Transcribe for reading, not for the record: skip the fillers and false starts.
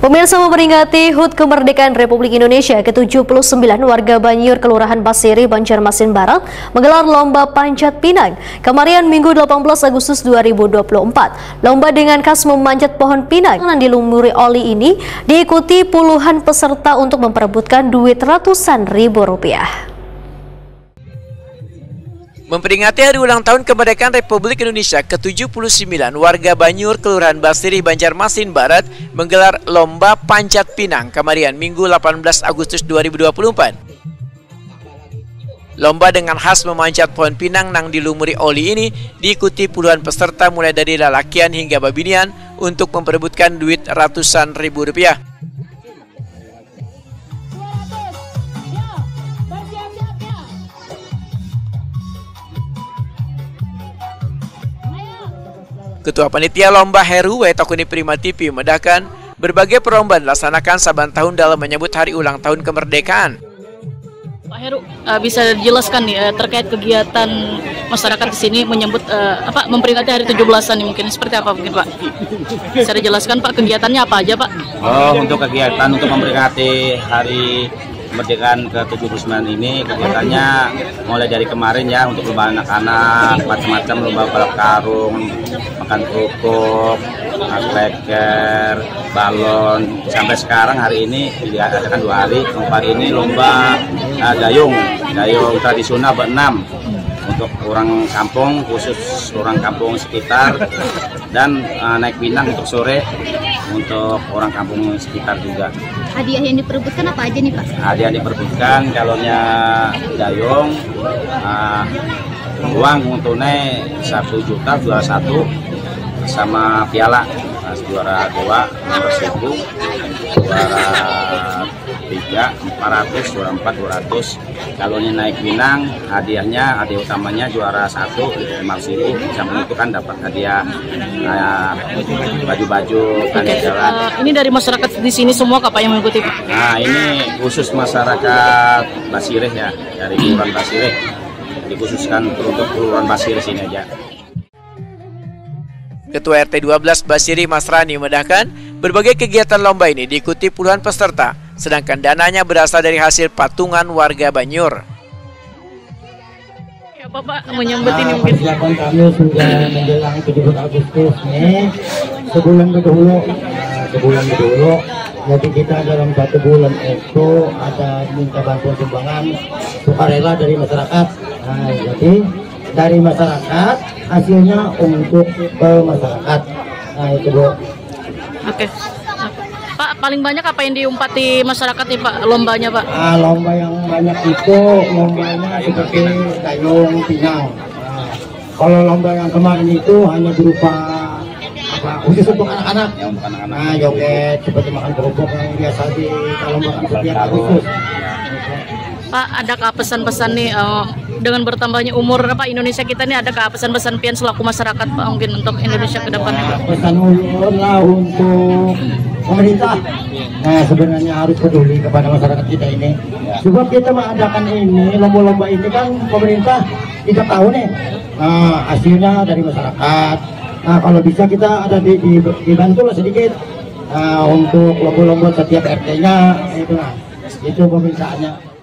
Pemirsa, memperingati HUT Kemerdekaan Republik Indonesia ke-79, warga Banjur, Kelurahan Basiri, Banjarmasin Barat menggelar lomba panjat pinang kemarin Minggu 18 Agustus 2024. Lomba dengan khas memanjat pohon pinang yang dilumuri oli ini diikuti puluhan peserta untuk memperebutkan duit ratusan ribu rupiah. Memperingati hari ulang tahun kemerdekaan Republik Indonesia ke-79, warga Banjur, Kelurahan Basiri, Banjarmasin Barat menggelar lomba panjat pinang kemarin Minggu 18 Agustus 2024. Lomba dengan khas memanjat pohon pinang nang dilumuri oli ini diikuti puluhan peserta mulai dari lalakian hingga babinian untuk memperebutkan duit ratusan ribu rupiah. Ketua Panitia Lomba Heru Wetokuni Prima TV memedahkan berbagai perlombaan dilaksanakan saban tahun dalam menyambut hari ulang tahun kemerdekaan. Pak Heru, bisa dijelaskan nih terkait kegiatan masyarakat di sini menyambut memperingati hari 17-an nih, mungkin seperti apa mungkin Pak? Bisa dijelaskan Pak, kegiatannya apa aja Pak? Untuk kegiatan untuk memperingati hari kemerdekaan ke-79 ini, kegiatannya mulai dari kemarin ya, untuk lomba anak-anak macam-macam, lomba balap karung, makan kerupuk, kleker, balon, sampai sekarang hari ini diadakan 2 hari. Lomba ini lomba dayung tradisional berenam untuk orang kampung, khusus orang kampung sekitar, dan naik pinang untuk sore untuk orang kampung sekitar juga. Hadiah yang diperebutkan apa aja nih Pak? Hadiah yang diperebutkan, calonnya dayung, uang tunai 1 juta, juara 1, sama piala, juara 2, 100.000, juara 3, 400, juara 4, 200. Calonnya naik pinang, hadiah utamanya juara 1, 500.000. Samping itu kan dapat hadiah baju-baju kan jalan. Ini dari masyarakat di sini semua Pak yang mengikuti Pak? Nah, ini khusus masyarakat Basirih ya, dari Kelurahan Basirih. Dikhususkan untuk Kelurahan Basirih sini aja. Ketua RT 12 Basiri Mas Rani memedahkan berbagai kegiatan lomba ini diikuti puluhan peserta, sedangkan dananya berasal dari hasil patungan warga Banjur. Ya Bapak menyambut ini mungkin. Persiapan kami sudah menjelang 17 Agustus nih, sebulan dahulu. Jadi kita dalam 1 bulan itu ada minta bantuan sumbangan sukarela dari masyarakat. Nah, jadi dari masyarakat hasilnya untuk ke masyarakat. Nah, itu Bu. Oke. Pak, paling banyak apa yang diumpati masyarakat nih Pak, lombanya Pak? Lomba yang banyak itu lombanya seperti dayung pinang. Kalau lomba yang kemarin itu hanya berupa khusus untuk anak-anak. Nah, joget seperti makan kerupuk yang biasa di lomba setiap Agustus. Pak, adakah pesan-pesan nih dengan bertambahnya umur Indonesia kita nih, adakah pesan-pesan pian selaku masyarakat Pak mungkin untuk Indonesia ke depannya Pak? Pesan ulun lah untuk pemerintah. Nah, sebenarnya harus peduli kepada masyarakat kita ini. Sebab kita mengadakan ini, lomba-lomba ini kan pemerintah tidak tahu nih. Nah, hasilnya dari masyarakat. Nah, kalau bisa kita ada dibantu lah sedikit untuk lomba-lomba setiap RT-nya itu permintaannya.